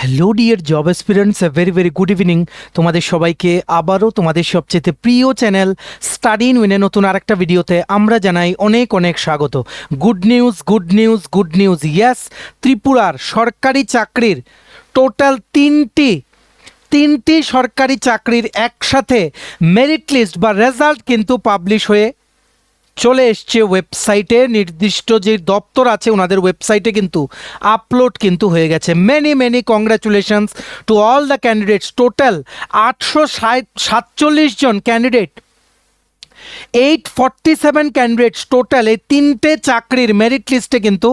Hello dear job experience, very very good evening. তোমাদের সবাইকে আবারও তোমাদের সবচেয়ে প্রিয় চ্যানেল স্টাডি ইন উইনের নতুন আরেকটা ভিডিওতে আমরা জানাই অনেক অনেক স্বাগত। Good news, good news, good news. Yes, ত্রিপুরার সরকারি চাকরির টোটাল তিনটি সরকারি চাকরির একসাথে মেরিট লিস্ট বা রেজাল্ট কিন্তু পাবলিশ হয়ে চলে এসছে ওয়েবসাইটে। নির্দিষ্ট যে দপ্তর আছে ওনাদের ওয়েবসাইটে কিন্তু আপলোড কিন্তু হয়ে গেছে। Many congratulations to all the candidates. Total 847 জন ক্যান্ডিডেট, 847 ক্যান্ডিডেটস টোটাল এই তিনটে চাকরির মেরিট লিস্টে কিন্তু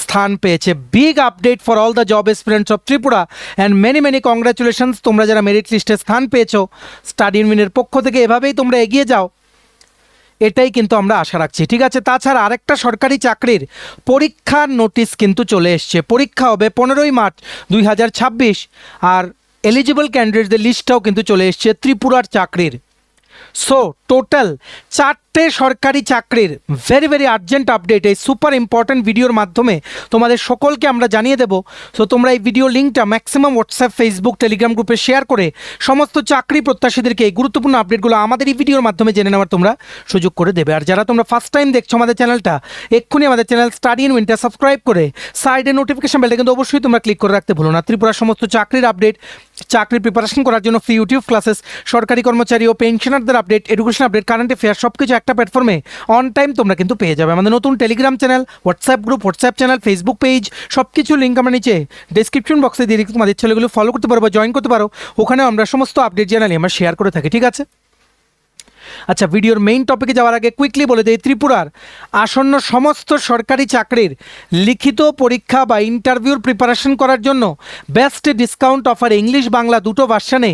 স্থান পেয়েছে। Big update for all the job aspirants of Tripura and many congratulations. তোমরা যারা মেরিট লিস্টে স্থান পেয়েছো, স্টাডি ইন উইনের পক্ষ থেকে এভাবেই তোমরা এগিয়ে যাও, এটাই কিন্তু আমরা আশা রাখছি। ঠিক আছে, তাছাড়া আরেকটা সরকারি চাকরির পরীক্ষার নোটিশ কিন্তু চলে এসছে। পরীক্ষা হবে 15ই মার্চ 2026 আর এলিজিবল ক্যান্ডিডেটদের লিস্টটাও কিন্তু চলে এসছে ত্রিপুরার চাকরির। সো টোটাল 4টে সরকারি চাকরির ভেরি আর্জেন্ট আপডেট এই সুপার ইম্পর্ট্যান্ট ভিডিওর মাধ্যমে তোমাদের সকলকে আমরা জানিয়ে দেব। সো তোমরা এই ভিডিও লিঙ্কটা ম্যাক্সিমাম হোয়াটসঅ্যাপ, ফেসবুক, টেলিগ্রাম গ্রুপে শেয়ার করে সমস্ত চাকরি প্রত্যাশীদেরকে এই গুরুত্বপূর্ণ আপডেটগুলো আমাদের এই ভিডিওর মাধ্যমে জেনে নেওয়ার তোমরা সুযোগ করে দেবে। আর যারা তোমরা ফার্স্ট টাইম দেখছো আমাদের চ্যানেলটা, এক্ষুনি আমাদের চ্যানেল স্টাডি ইন উইনটা সাবস্ক্রাইব করে সাইডে নোটিফিকেশন বেলটা কিন্তু অবশ্যই তোমরা ক্লিক করে রাখতে ভুলো না। ত্রিপুরার সমস্ত চাকরির আপডেট, চাকরির প্রিপারেশন করার জন্য ফ্রি ইউটিউব ক্লাসেস, সরকারি কর্মচারী ও পেনশনারদের update, education update, current affair সব কিছু একটা প্ল্যাটফর্মে অন টাইম তোমরা কিন্তু পেয়ে যাবে। আমাদের নতুন Telegram channel, WhatsApp group, WhatsApp channel, Facebook page সব কিছু লিঙ্ক আমরা নিচে ডেসক্রিপশন বক্সে দিয়ে রেখে তোমাদের ছেলেগুলো ফলো করতে পারো বা জয়েন করতে পারো। ওখানে আমরা সমস্ত আপডেট জানালি আমরা শেয়ার করে থাকি। ঠিক আছে, আচ্ছা, ভিডিওর মেইন টপিকে যাওয়ার আগে কুইকলি বলে দেই, ত্রিপুরার আসন্ন সমস্ত সরকারি চাকরির লিখিত পরীক্ষা বা ইন্টারভিউর প্রিপারেশন করার জন্য best discount offer English Bangla দুটো ভার্সানে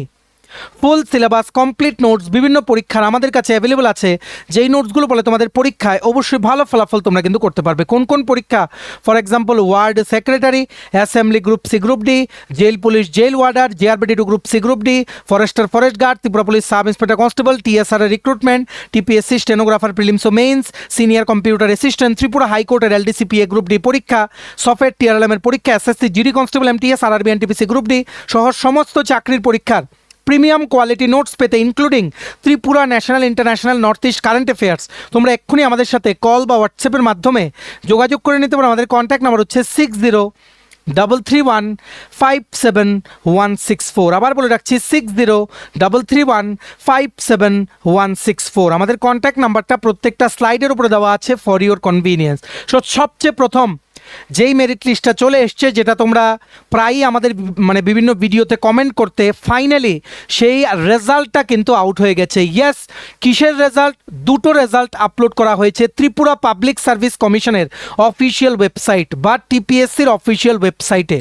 ফুল সিলেবাস, কমপ্লিট নোটস, বিভিন্ন পরীক্ষার আমাদের কাছে অ্যাভেলেবল আছে। যেই নোটসগুলো বলে তোমাদের পরীক্ষায় অবশ্যই ভালো ফলাফল তোমরা কিন্তু করতে পারবে। কোন কোন পরীক্ষা? For example ward secretary, assembly group C group D, jail police jail warder, জিআরবিটি2 group C group D, forester forest guard, Tripura police sub inspector constable, TSR recruitment, TPSC stenographer prelims ও mains, senior computer assistant, Tripura হাইকোর্টের LDCPA group D পরীক্ষা, software TRLM এর পরীক্ষা, SSC GD constable MTS RRB NTPC group D সহ সমস্ত চাকরির পরীক্ষার premium quality notes পেতে including Tripura national, international, north east current affairs তোমরা এক্ষুনি আমাদের সাথে কল বা হোয়াটসঅ্যাপের মাধ্যমে যোগাযোগ করে নিতে পারো। আমাদের কন্ট্যাক্ট নাম্বার হচ্ছে 6033157164। আবার বলে রাখছি 6033157164। আমাদের কন্ট্যাক্ট নাম্বারটা প্রত্যেকটা স্লাইডের উপরে দেওয়া আছে ফর ইউর কনভিনিয়েন্স। সো সবচেয়ে প্রথম যেই মেরিট লিস্টটা চলে এসছে, যেটা তোমরা প্রায়ই আমাদের বিভিন্ন ভিডিওতে কমেন্ট করতে, ফাইনালি সেই রেজাল্টটা কিন্তু আউট হয়ে গেছে। ইয়েস, কিসের রেজাল্ট? দুটো রেজাল্ট আপলোড করা হয়েছে ত্রিপুরা পাবলিক সার্ভিস কমিশনের অফিসিয়াল ওয়েবসাইট বা টিপিএসসির অফিসিয়াল ওয়েবসাইটে।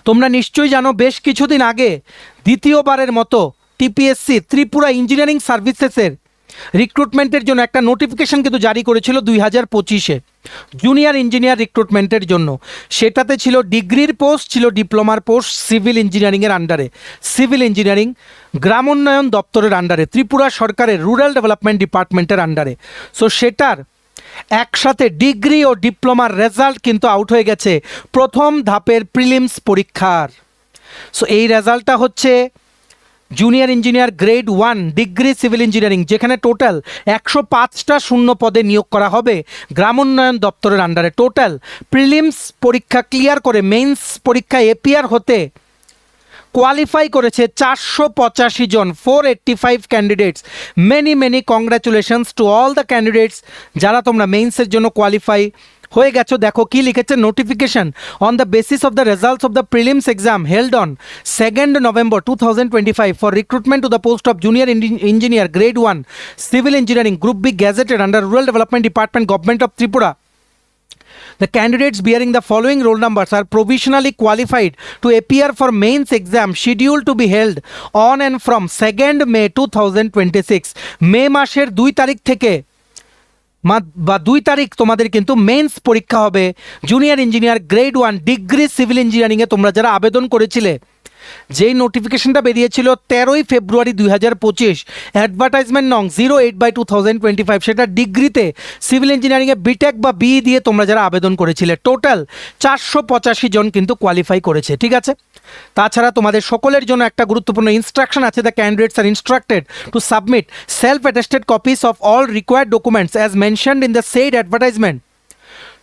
তোমরা নিশ্চয়ই জানো, বেশ কিছুদিন আগে দ্বিতীয়বারের মতো টিপিএসসি ত্রিপুরা ইঞ্জিনিয়ারিং সার্ভিসেসের রিক্রুটমেন্টের জন্য একটা নোটিফিকেশন কিন্তু জারি করেছিল 2025-এ জুনিয়র ইঞ্জিনিয়ার রিক্রুটমেন্টের জন্য। সেটাতে ছিল ডিগ্রির পোস্ট, ছিল ডিপ্লোমার পোস্ট সিভিল ইঞ্জিনিয়ারিংয়ের আন্ডারে, সিভিল ইঞ্জিনিয়ারিং গ্রামোন্নয়ন দপ্তরের আন্ডারে, ত্রিপুরা সরকারের রুরাল ডেভেলপমেন্ট ডিপার্টমেন্টের আন্ডারে। সো সেটার একসাথে ডিগ্রি ও ডিপ্লোমার রেজাল্ট কিন্তু আউট হয়ে গেছে প্রথম ধাপের প্রিলিমস পরীক্ষার। সো এই রেজাল্টটা হচ্ছে junior engineer grade 1 degree civil engineering, যেখানে টোটাল 105টা শূন্য পদে নিয়োগ করা হবে গ্রামোন্নয়ন দপ্তরের আন্ডারে। টোটাল প্রিলিমস পরীক্ষা ক্লিয়ার করে মেইনস পরীক্ষায় এপিয়ার হতে কোয়ালিফাই করেছে 485 জন, 485 candidates. Many congratulations to all the candidates যারা তোমরা মেইনসের জন্য কোয়ালিফাই হয়ে গেছো। দেখো কি লিখেছে, notification on the basis of the results of the prelims exam held on 2nd November 2025 for recruitment to the post of junior engineer grade 1 civil engineering group B gazetted under rural development department government of Tripura. The candidates bearing the following roll numbers are provisionally qualified to appear for mains exam scheduled to be held on and from 2nd May 2026। মে মাসের 2 তারিখ থেকে বা 2 তারিখ তোমাদের কিন্তু mains পরীক্ষা হবে junior engineer grade 1 degree civil ইঞ্জিনিয়ারিংয়ে। তোমরা যারা আবেদন করেছিলে, যেই নোটিফিকেশনটা বেরিয়েছিল 13ই ফেব্রুয়ারি 2025, অ্যাডভার্টাইজমেন্ট নং 08/2025, সেটা ডিগ্রিতে সিভিল ইঞ্জিনিয়ারিংয়ে বিটেক বা বিই দিয়ে তোমরা যারা আবেদন করেছিলে, টোটাল 485 জন কিন্তু কোয়ালিফাই করেছে। ঠিক আছে, তাছাড়া তোমাদের সকলের জন্য একটা গুরুত্বপূর্ণ ইনস্ট্রাকশন আছে, the candidates are instructed to submit self attested copies of all required documents as mentioned in the shed advertisement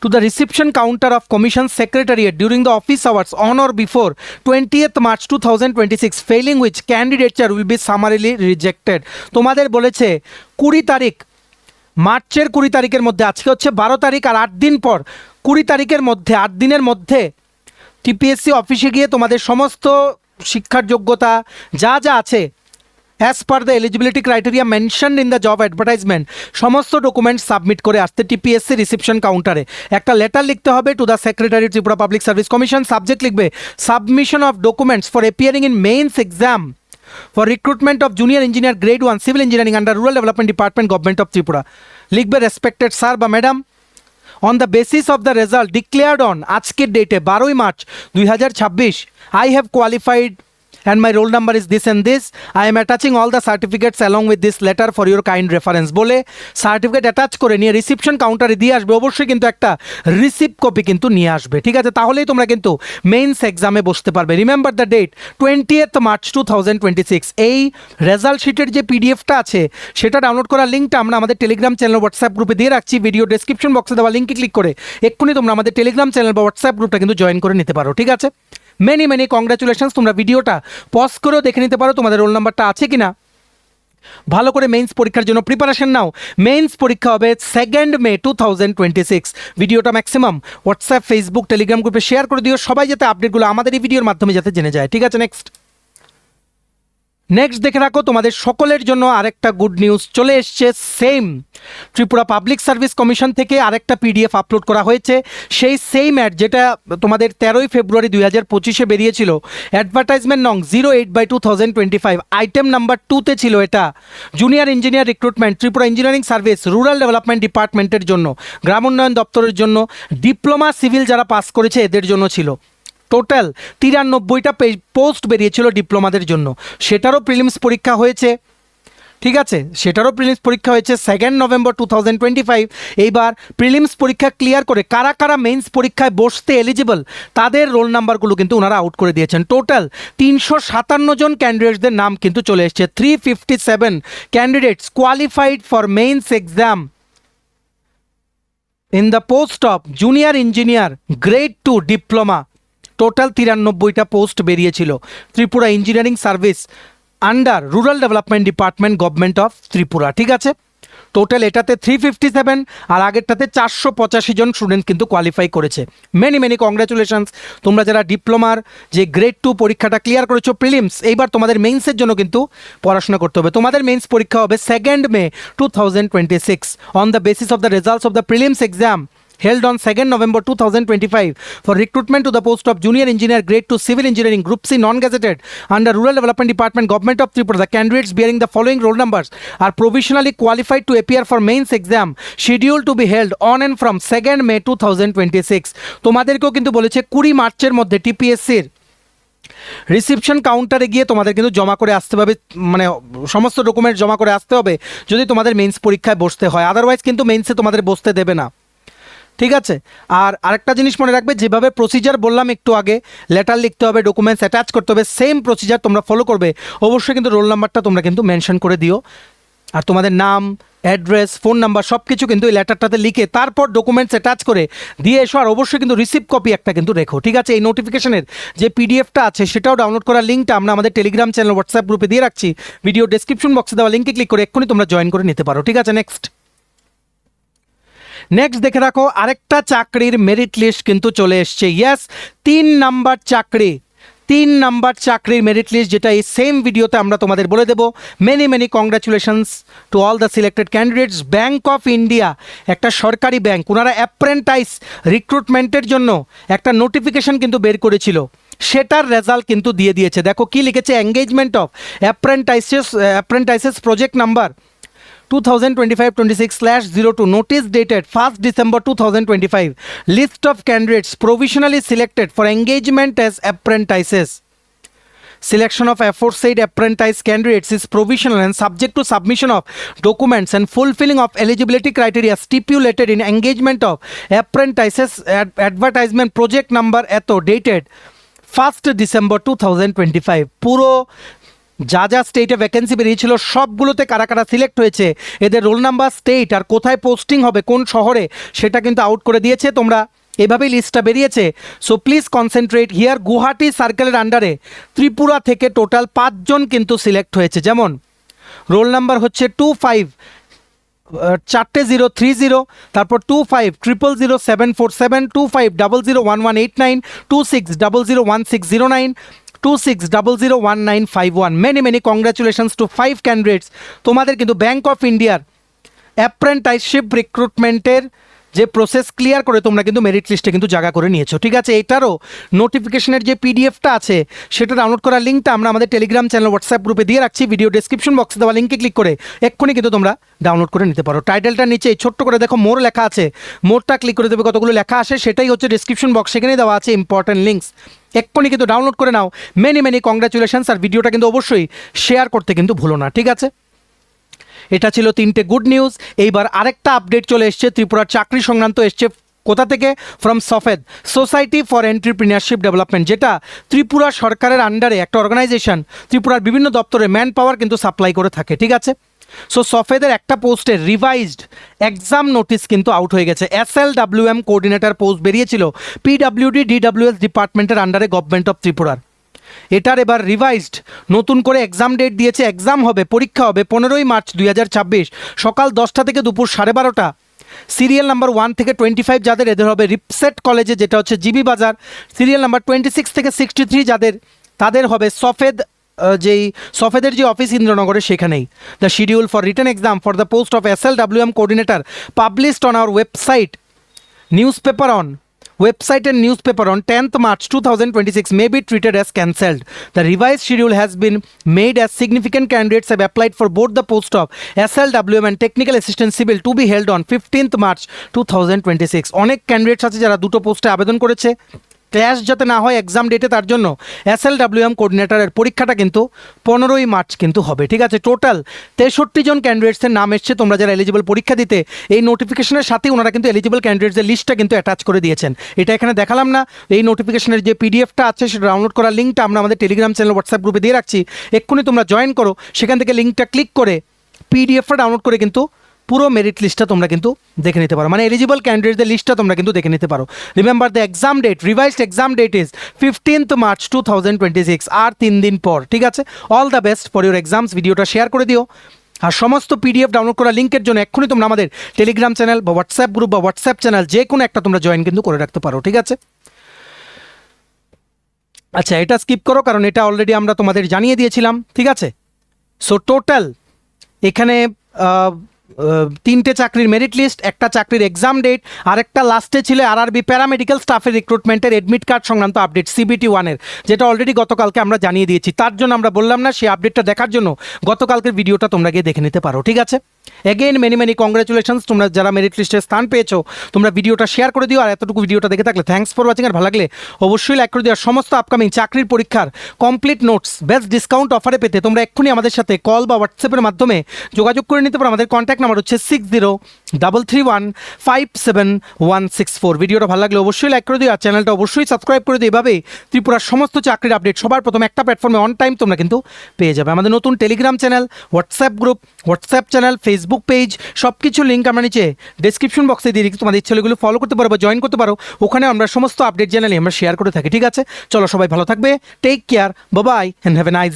to the reception counter of Commission Secretariat during the office hours on or before 20th March 2026, failing which candidature will be summarily rejected. তোমাদের বলেছে 20 তারিখ, মার্চের 20 তারিখের মধ্যে, আজকে হচ্ছে 12 তারিখ আর 8 দিন পর, 20 তারিখের মধ্যে 8 দিনের মধ্যে টিপিএসসি অফিসে গিয়ে তোমাদের সমস্ত শিক্ষার যোগ্যতা যা যা আছে as per the eligibility criteria mentioned in the job advertisement সমস্ত ডকুমেন্টস সাবমিট করে আসতে টিপিএসসি রিসেপশন কাউন্টারে একটা লেটার লিখতে হবে to the secretary Tripura public service commission. Subject লিখবে submission of documents for appearing in mains exam for recruitment of junior engineer grade 1 civil engineering under rural development department government of Tripura. লিখবে respected sir বা madam, on the basis of the result declared on আজকের ডেটে 12 March 2026 I have qualified and my roll number is this and this. I am attaching all the certificates along with this letter for your kind reference বলে certificate attach করে নিয়ে reception কাউন্টারে দিয়ে আসবে। অবশ্যই কিন্তু একটা রিসিপ্ট কপি কিন্তু নিয়ে আসবে, ঠিক আছে? তাহলেই তোমরা কিন্তু মেইনস এক্সামে বসতে পারবে। Remember the date 20th March 2026। এই রেজাল্ট শিটের যে পিডিএফটা আছে সেটা ডাউনলোড করার লিঙ্কটা আমরা আমাদের টেলিগ্রাম চ্যানেল হোয়াটসঅ্যাপ গ্রুপে দিয়ে রাখছি। ভিডিও ডেসক্রিপশন বক্সে দেওয়া লিঙ্কে ক্লিক করে এক্ষুনি তোমরা আমাদের টেলিগ্রাম চ্যানেল বা হোয়াটসঅ্যাপ গ্রুপটা কিন্তু জয়েন করে নিতে পারো, ঠিক আছে? Many many congratulations. তোমরা ভিডিওটা পজ করেও দেখে নিতে পারো তোমাদের রোল নাম্বারটা আছে কিনা। ভালো করে মেইনস পরীক্ষার জন্য প্রিপারেশন নাও। মেইনস পরীক্ষা হবে 2 মে 2026। ভিডিওটা ম্যাক্সিমাম হোয়াটসঅ্যাপ, ফেসবুক, টেলিগ্রাম গ্রুপে শেয়ার করে দিও, সবাই যাতে আপডেটগুলো আমাদের এই ভিডিওর মাধ্যমে যাতে জেনে যায়, ঠিক আছে? নেক্সট দেখে রাখো, তোমাদের সকলের জন্য আরেকটা গুড নিউজ চলে এসছে। Same Tripura public service commission থেকে আরেকটা পিডিএফ আপলোড করা হয়েছে। সেই সেম অ্যাড যেটা তোমাদের 13 ফেব্রুয়ারি 2025 বেরিয়েছিল, অ্যাডভার্টাইজমেন্ট নং 08/2025, আইটেম নাম্বার 2তে ছিল। এটা junior engineer recruitment Tripura engineering service rural development ডিপার্টমেন্টের জন্য, গ্রাম উন্নয়ন দপ্তরের জন্য, ডিপ্লোমা সিভিল যারা পাস করেছে এদের জন্য ছিল। টোটাল 93টা পোস্ট বেরিয়েছিল ডিপ্লোমাদের জন্য। সেটারও প্রিলিমস পরীক্ষা হয়েছে, ঠিক আছে? সেটারও প্রিলিমস পরীক্ষা হয়েছে 2 নভেম্বর 2025। এইবার প্রিলিমস পরীক্ষা ক্লিয়ার করে কারা কারা মেইনস পরীক্ষায় বসতে এলিজিবল তাদের রোল নাম্বারগুলো কিন্তু ওনারা আউট করে দিয়েছেন। টোটাল 357 জন ক্যান্ডিডেটসদের নাম কিন্তু চলে এসছে। 357 candidates qualified for mains exam in the post of junior engineer grade 2 diploma. Total 93টা পোস্ট বেরিয়েছিল Tripura engineering service under rural development department government of Tripura, ঠিক আছে? টোটাল এটাতে 357 আর আগেরটাতে 485 জন স্টুডেন্ট কিন্তু কোয়ালিফাই করেছে। Many many congratulations. তোমরা যারা ডিপ্লোমার যে গ্রেড 2 পরীক্ষাটা ক্লিয়ার করেছো প্রিলিমস, এইবার তোমাদের মেইনসের জন্য কিন্তু পড়াশোনা করতে হবে। তোমাদের মেইনস পরীক্ষা হবে 2 মে 2026 on the basis of the results of the prelims exam held on 2 November 2025 for recruitment to the post of junior engineer grade 2 civil engineering group C non-gazetted under rural development department government of Tripura. The candidates bearing the following roll numbers are provisionally qualified to appear for mains exam scheduled to be held on and from 2 May 2026. তোমাদেরকেও কিন্তু বলেছে 20 মার্চের মধ্যে টিপিএসসির reception কাউন্টারে গিয়ে তোমাদের কিন্তু জমা করে আসতে হবে, মানে সমস্ত ডকুমেন্ট জমা করে আসতে হবে যদি তোমাদের মেইনস পরীক্ষায় বসতে হয়। আদারওয়াইজ কিন্তু মেইনসে তোমাদের বসতে দেবে না, ঠিক আছে? আর আরেকটা জিনিস মনে রাখবে, যেভাবে প্রসিজার বললাম একটু আগে, লেটার লিখতে হবে, ডকুমেন্টস অ্যাটাচ করতে হবে, সেম প্রসিজার তোমরা ফলো করবে। অবশ্যই কিন্তু রোল নাম্বারটা তোমরা কিন্তু মেনশন করে দিও, আর তোমাদের নাম, অ্যাড্রেস, ফোন নাম্বার সব কিছু কিন্তু এই লেটারটাতে লিখে তারপর ডকুমেন্টস অ্যাটাচ করে দিয়ে এসো। আর অবশ্যই কিন্তু রিসিপ্ট কপি একটা কিন্তু রেখো, ঠিক আছে? এই নোটিফিকেশনের যে পিডিএফটা আছে সেটাও ডাউনলোড করার লিঙ্কটা আমরা আমাদের টেলিগ্রাম চ্যানেল হোয়াটসঅ্যাপ গ্রুপে দিয়ে রাখছি। ভিডিও ডেসক্রিপশন বক্সে দেওয়া লিঙ্কে ক্লিক করে এক্ষুনি তোমরা জয়েন করে নিতে পারো, ঠিক আছে? নেক্সট দেখে রাখো, আরেকটা চাকরির মেরিট লিস্ট কিন্তু চলে এসছে। ইয়েস, 3 নাম্বার চাকরির মেরিট লিস্ট, যেটা এই সেম ভিডিওতে আমরা তোমাদের বলে দেবো। Many many congratulations to all the selected candidates. Bank of India, একটা সরকারি ব্যাঙ্ক, ওনারা অ্যাপ্রেন্টাইস রিক্রুটমেন্টের জন্য একটা নোটিফিকেশন কিন্তু বের করেছিল, সেটার রেজাল্ট কিন্তু দিয়ে দিয়েছে। দেখো কি লিখেছে, engagement of apprentices project number 2025-26/02, notice dated 1st December 2025. List of candidates provisionally selected for engagement as apprentices. Selection of aforesaid apprentice candidates is provisional and subject to submission of documents and fulfilling of eligibility criteria stipulated in engagement of apprentices advertisement project number dated 1 December 2025। পুরো যা যা স্টেটে vacancy বেরিয়েছিল সবগুলোতে কারা কারা select হয়েছে, এদের রোল নাম্বার, স্টেট আর কোথায় পোস্টিং হবে কোন শহরে, সেটা কিন্তু আউট করে দিয়েছে। তোমরা এভাবেই লিস্টটা বেরিয়েছে। So please concentrate here. Guwahati সার্কেলের আন্ডারে ত্রিপুরা থেকে টোটাল 5 জন কিন্তু সিলেক্ট হয়েছে। যেমন রোল নাম্বার হচ্ছে 25 4030, তারপর 25000747, 25001189, 26001609, 26001951। Many many congratulations two 5 candidates. তোমাদের কিন্তু ব্যাংক অফ ইন্ডিয়ার অ্যাপ্রেন্টাইসশিপ রিক্রুটমেন্টের যে প্রসেস ক্লিয়ার করে তোমরা কিন্তু মেরিট লিস্টে কিন্তু জায়গা করে নিয়েছো। ঠিক আছে, এটারও নোটিফিকেশনের যে পিডিএফটা আছে সেটা ডাউনলোড করার লিঙ্কটা আমরা আমাদের টেলিগ্রাম চ্যানেল, হোয়াটসঅ্যাপ গ্রুপে দিয়ে রাখছি। ভিডিও ডেসক্রিপশন বক্সে দেওয়া লিঙ্কে ক্লিক করে এক্ষুনি কিন্তু তোমরা ডাউনলোড করে নিতে পারো। টাইটেলটার নিচে ছোট্ট করে দেখো মোর লেখা আছে, মোরটা ক্লিক করে দেবে, কতগুলো লেখা আসে সেটাই হচ্ছে ডেসক্রিপশন বক্স, সেখানে দেওয়া আছে ইম্পর্টেন্ট লিঙ্কস। এক্ষুনি কিন্তু ডাউনলোড করে নাও। Many many congratulations. আর ভিডিওটা কিন্তু অবশ্যই শেয়ার করতে কিন্তু ভুলো না। ঠিক আছে, এটা ছিল 3টে গুড নিউজ। এইবার আরেকটা আপডেট চলে এসছে ত্রিপুরার চাকরি সংক্রান্ত। এসছে কোথা থেকে? From SOFED, society for entrepreneurship development, যেটা ত্রিপুরা সরকারের আন্ডারে একটা অর্গানাইজেশন ত্রিপুরার বিভিন্ন দপ্তরে ম্যান পাওয়ার কিন্তু সাপ্লাই করে থাকে। ঠিক আছে, সো সফেদের একটা পোস্টের রিভাইজড এক্সাম নোটিস কিন্তু আউট হয়ে গেছে। SLWM কোঅর্ডিনেটর পোস্ট বেরিয়েছিল PWD DWS ডিপার্টমেন্টের আন্ডারে গভর্নমেন্ট অফ ত্রিপুরার। এটার এবার রিভাইজড নতুন করে এক্সাম ডেট দিয়েছে। এক্সাম হবে, পরীক্ষা হবে 15ই মার্চ 2026 সকাল 10টা থেকে দুপুর 12:30। সিরিয়াল নাম্বার 1 থেকে 25 যাদের, এদের হবে রিপসেট কলেজে, যেটা হচ্ছে জিবি বাজার। সিরিয়াল নাম্বার 26 থেকে 63 যাদের, তাদের হবে সফেদ, যেই সফেদের যে অফিস ইন্দ্রনগরে সেখানেই। The schedule for written exam for the post of SLWM coordinator published on our website website and newspaper on 10th March 2026 may be treated as cancelled. The revised schedule has been made as significant candidates have applied for both the post of SLWM and Technical Assistant Civil to be held on 15th March 2026. অনেক candidates আছে যারা দুটো পোস্টে আবেদন করেছে। Clash যাতে না হয় এক্সাম ডেটে, তার জন্য SLWM কোঅর্ডিনেটরের পরীক্ষাটা কিন্তু 15ই মার্চ কিন্তু হবে। ঠিক আছে, টোটাল 63 জন ক্যান্ডিডেটসের নাম এসছে। তোমরা যারা এলিজিবল পরীক্ষা দিতে, এই নোটিফিকেশনের সাথে ওনারা কিন্তু এলিজিবল ক্যান্ডিডেটসের লিস্টটা কিন্তু অ্যাটাচ করে দিয়েছেন। এটা এখানে দেখালাম না। এই নোটিফিকেশনের যে পিডিএফটা আছে সেটা ডাউনলোড করার লিঙ্কটা আমরা আমাদের টেলিগ্রাম চ্যানেল, হোয়াটসঅ্যাপ গ্রুপে দিয়ে রাখছি। এক্ষুনি তোমরা জয়েন করো, সেখান থেকে লিঙ্কটা ক্লিক করে পিডিএফটা ডাউনলোড করে কিন্তু পুরো মেরিট লিস্টটা তোমরা কিন্তু দেখে নিতে পারো, মানে এলিজিবল ক্যান্ডিডেটদের লিস্টটা তোমরা কিন্তু দেখে নিতে পারো। Remember the exam date, revised exam date is 15th March 2026, আর 3 দিন পর। ঠিক আছে, all the best for your exams. ভিডিওটা শেয়ার করে দিও। আর সমস্ত পিডিএফ ডাউনলোড করা লিঙ্কের জন্য এক্ষুনি তোমরা আমাদের টেলিগ্রাম চ্যানেল বা হোয়াটসঅ্যাপ গ্রুপ বা হোয়াটসঅ্যাপ চ্যানেল যে কোনো একটা তোমরা জয়েন কিন্তু করে রাখতে পারো। ঠিক আছে, আচ্ছা এটা স্কিপ করো কারণ এটা অলরেডি আমরা তোমাদের জানিয়ে দিয়েছিলাম। ঠিক আছে, সো টোটাল এখানে 3টে চাকরির মেরিট লিস্ট, একটা চাকরির এক্সাম ডেট, আর একটা লাস্টে ছিল RRB প্যারামেডিক্যাল স্টাফের রিক্রুটমেন্টের এডমিট কার্ড সংক্রান্ত আপডেট CBT-1 যেটা অলরেডি গতকালকে আমরা জানিয়ে দিয়েছি। তার জন্য আমরা বললাম না, সেই আপডেটটা দেখার জন্য গতকালকের ভিডিওটা তোমরা গিয়ে দেখে নিতে পারো। ঠিক আছে, এগেইন মেনি মেনি কংগ্রাচুলেশনস। তোমরা যারা মেরিট লিস্টে স্থান পেয়েছো, তোমরা ভিডিওটা শেয়ার করে দিও। আর এতটুকু ভিডিওটা দেখে থাকলে থ্যাঙ্কস ফর ওয়াচিং। আর ভালো লাগলে অবশ্যই লাইক করে দিও। আর সমস্ত আপকামিং চাকরির পরীক্ষার কমপ্লিট নোটস বেস্ট ডিসকাউন্ট অফারে পেতে তোমরা এক্ষুনি আমাদের সাথে কল বা হোয়াটসঅ্যাপের মাধ্যমে যোগাযোগ করে নিতে পারো। আমাদের কন্ট্যাক্ট নাম্বার হচ্ছে 6033157164। ভিডিওটা ভালো লাগলে অবশ্যই লাইক করে দিও, আর চ্যানেলটা অবশ্যই সাবস্ক্রাইব করে দিও। এভাবেই ত্রিপুরার সমস্ত চাকরির আপডেট সবার প্রথম একটা প্ল্যাটফর্মে অন টাইম তোমরা কিন্তু পেয়ে যাবে। আমাদের নতুন Telegram channel, WhatsApp group, WhatsApp channel, Facebook page, সব কিছু লিঙ্ক আমরা নিচে ডেসক্রিপশন বক্সে দিয়ে দিচ্ছি। তোমাদের ইচ্ছেগুলো ফলো করতে পারো বা জয়েন করতে পারো। ওখানে আমরা সমস্ত আপডেট চ্যানেলে আমরা শেয়ার করে থাকি। ঠিক আছে, চলো সবাই ভালো থাকবে, take care, bye bye, and have a nice